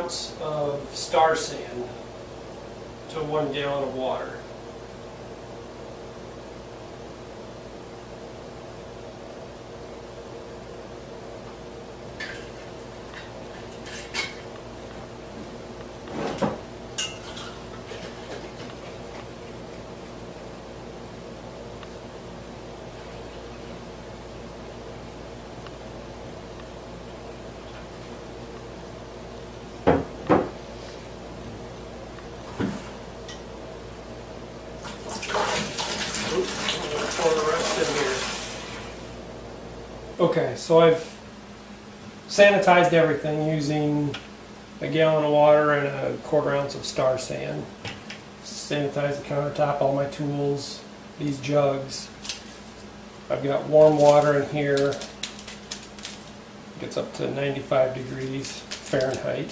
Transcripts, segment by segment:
ounce of star sand to 1 gallon of water. Pour the rest in here. Okay, so I've sanitized everything using a gallon of water and a 1/4 ounce of star sand. Sanitized the countertop, all my tools, these jugs. I've got warm water in here. Gets up to 95 degrees Fahrenheit.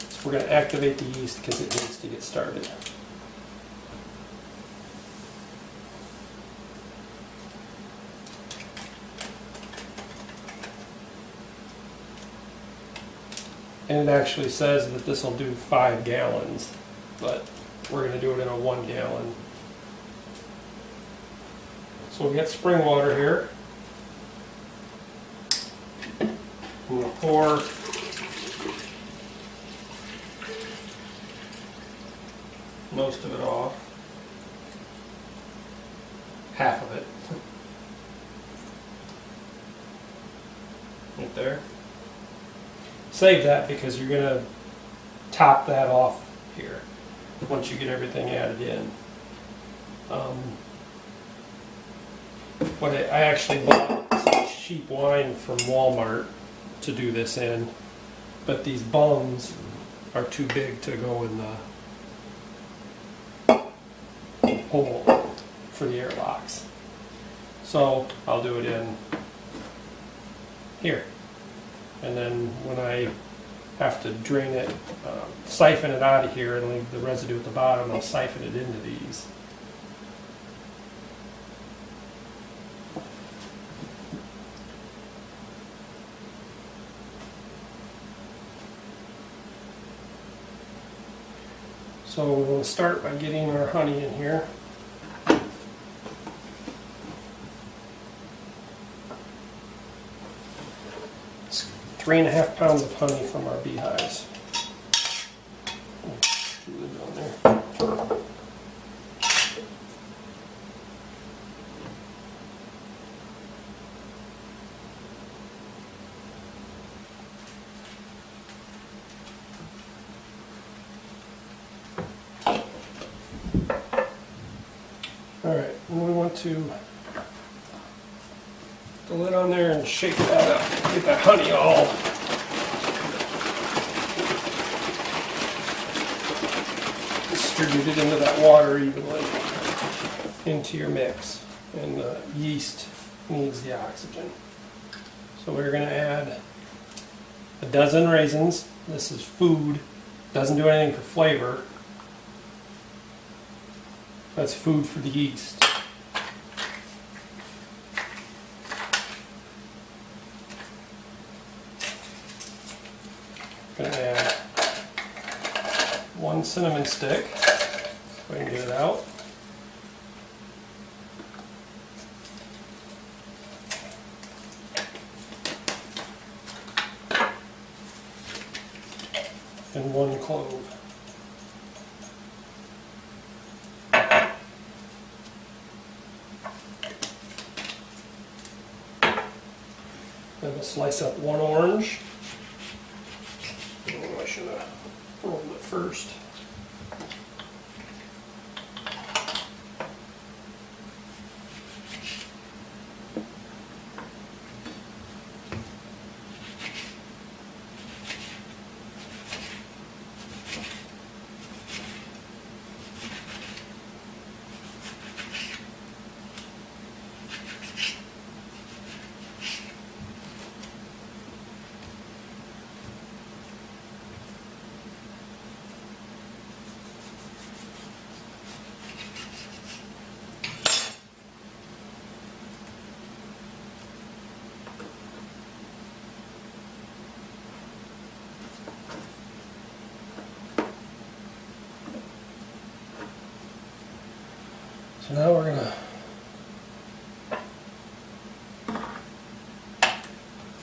So we're going to activate the yeast because it needs to get started. And it actually says that this will do 5 gallons, but we're going to do it in a 1 gallon. So we got spring water here. We'll pour most of it off, half of it, right there. Save that because you're going to top that off here once you get everything added in. I actually bought some cheap wine from Walmart to do this in, but these bungs are too big to go in the hole for the airlocks. So I'll do it in here. And then when I have to drain it, siphon it out of here and leave the residue at the bottom, I'll siphon it into these. So we're going to start by getting our honey in here. It's 3.5 pounds of honey from our beehives. Down there. Alright, and we want to put the lid on there and shake that up, get that honey all distributed into that water evenly into your mix. And the yeast needs the oxygen. So we're going to add a dozen raisins. This is food, doesn't do anything for flavor. That's food for the yeast. I'm going to add 1 cinnamon stick, so I can get it out. And 1 clove. Then we'll slice up 1 orange. Oh, I should have rolled it first. So now we're gonna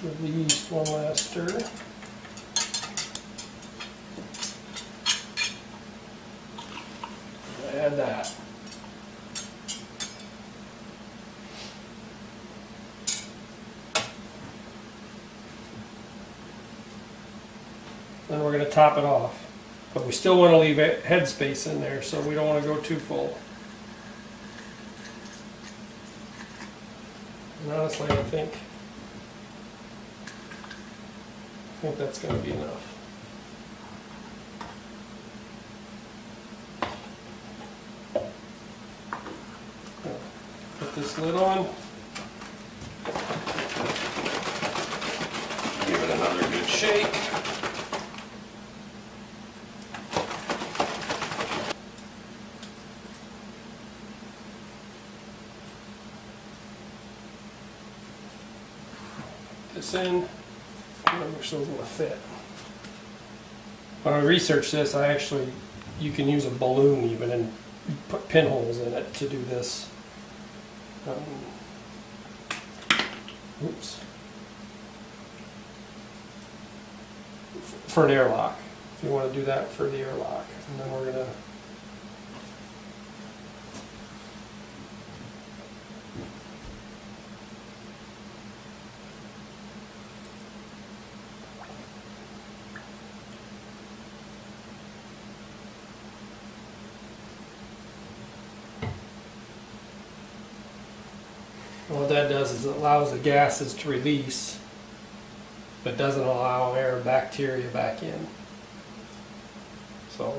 give the yeast one last stir. Add that. Then we're going to top it off. But we still want to leave head space in there, so we don't want to go too full. And honestly, I think that's going to be enough. Put this lid on. Give it another good shake. This in. Make sure it's going to fit. When I researched this, you can use a balloon even and put pinholes in it to do this. Oops. For an airlock, if you want to do that for the airlock. And then we're going to what that does is it allows the gases to release, but doesn't allow air and bacteria back in. So,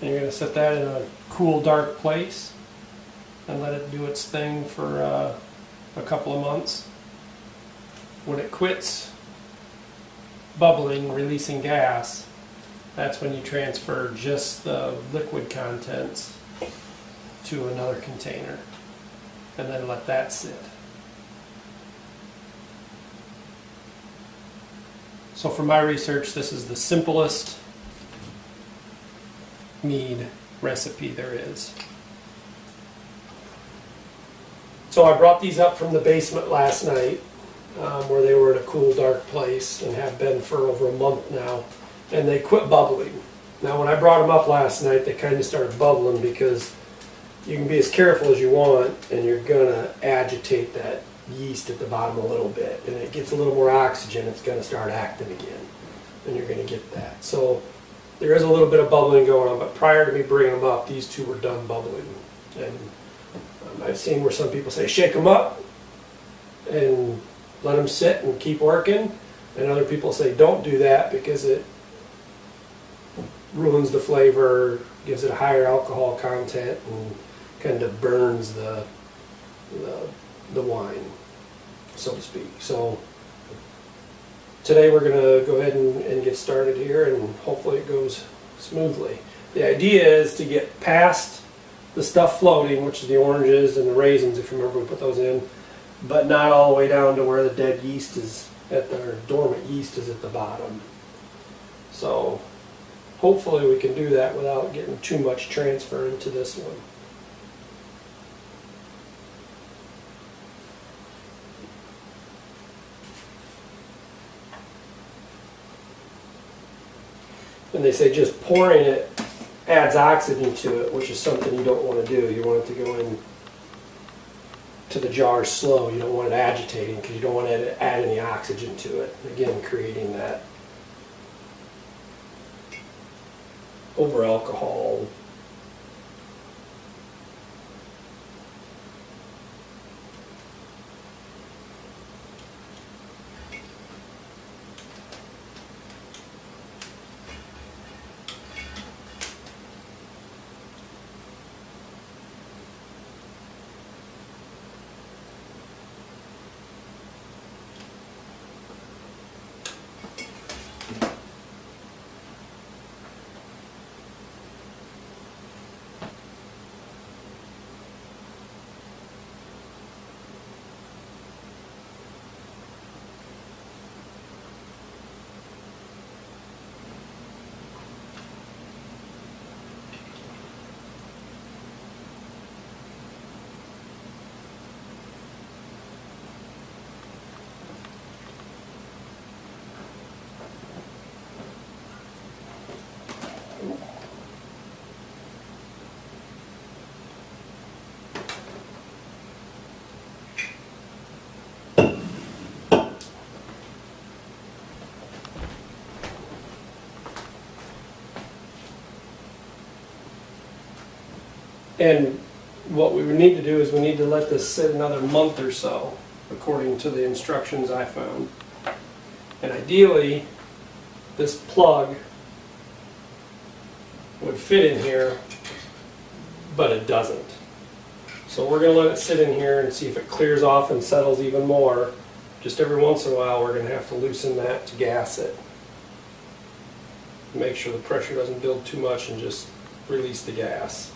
and you're going to set that in a cool, dark place and let it do its thing for a couple of months. When it quits bubbling, releasing gas, that's when you transfer just the liquid contents to another container and then let that sit. So from my research, this is the simplest mead recipe there is. So I brought these up from the basement last night, where they were in a cool, dark place and have been for over a month now, and they quit bubbling. Now when I brought them up last night, they kind of started bubbling because you can be as careful as you want and you're going to agitate that yeast at the bottom a little bit, and it gets a little more oxygen, it's going to start acting again, and you're going to get that. So there is a little bit of bubbling going on, but prior to me bringing them up, these two were done bubbling. And I've seen where some people say shake them up and let them sit and keep working, and other people say don't do that because it ruins the flavor, gives it a higher alcohol content, and kind of burns the wine, so to speak. So today we're going to go ahead and get started here, and hopefully it goes smoothly. The idea is to get past the stuff floating, which is the oranges and the raisins, if you remember we put those in, but not all the way down to where the dead yeast is or dormant yeast is at the bottom. So hopefully we can do that without getting too much transfer into this one. And they say just pouring it adds oxygen to it, which is something you don't want to do. You want it to go in to the jar slow. You don't want it agitating because you don't want to add any oxygen to it. Again, creating that over alcohol. And what we would need to do is we need to let this sit another month or so, according to the instructions I found. And ideally, this plug would fit in here, but it doesn't. So we're going to let it sit in here and see if it clears off and settles even more. Just every once in a while we're going to have to loosen that to gas it. Make sure the pressure doesn't build too much and just release the gas.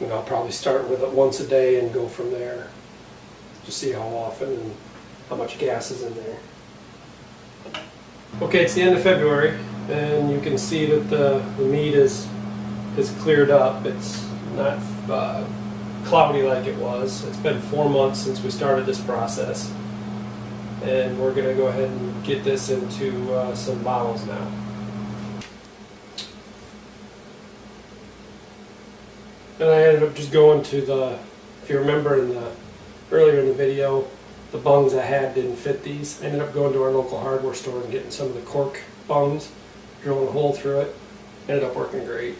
And I'll probably start with it once a day and go from there to see how often and how much gas is in there. Okay, it's the end of February and you can see that the mead is cleared up. It's not cloudy like it was. It's been 4 months since we started this process. And we're going to go ahead and get this into some bottles now. And I ended up just going to the, if you remember earlier in the video, the bungs I had didn't fit these. I ended up going to our local hardware store and getting some of the cork bungs, drilling a hole through it. Ended up working great.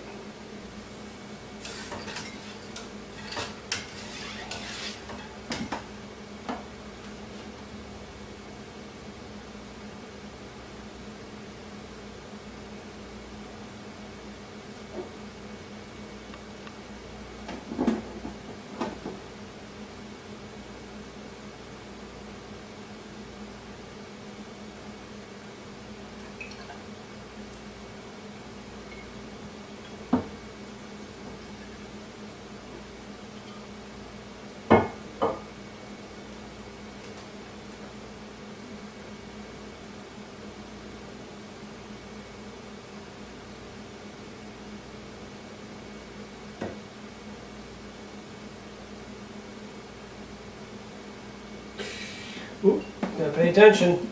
Ooh, gotta pay attention.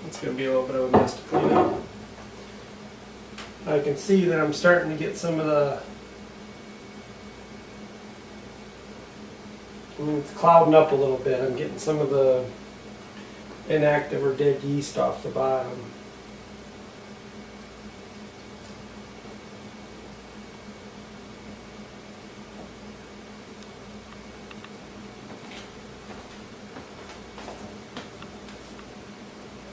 It's gonna be a little bit of a mess to clean up. I can see that I'm starting to get some of the, it's clouding up a little bit. I'm getting some of the inactive or dead yeast off the bottom.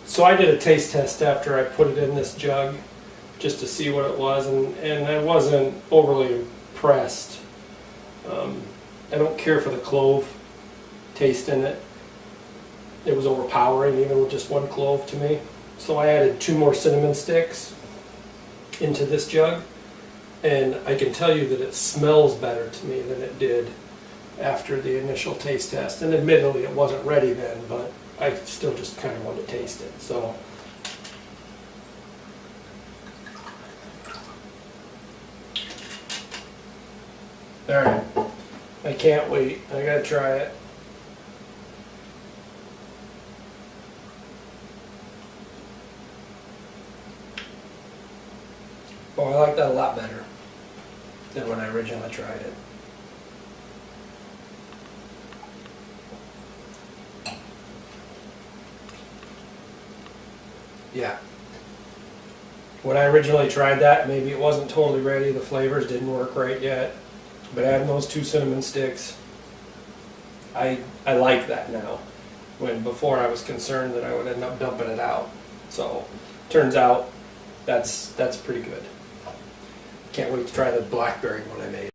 So I did a taste test after I put it in this jug just to see what it was, and I wasn't overly impressed. I don't care for the clove taste in it. It was overpowering even with just one clove to me. So I added 2 more cinnamon sticks into this jug, and I can tell you that it smells better to me than it did after the initial taste test. And admittedly it wasn't ready then, but I still just kind of wanted to taste it. So alright, I can't wait. I gotta try it. Oh, I like that a lot better than when I originally tried it. Yeah. When I originally tried that, maybe it wasn't totally ready, the flavors didn't work right yet, but adding those 2 cinnamon sticks, I like that now, when before I was concerned that I would end up dumping it out. So, turns out that's pretty good. Can't wait to try the blackberry one I made.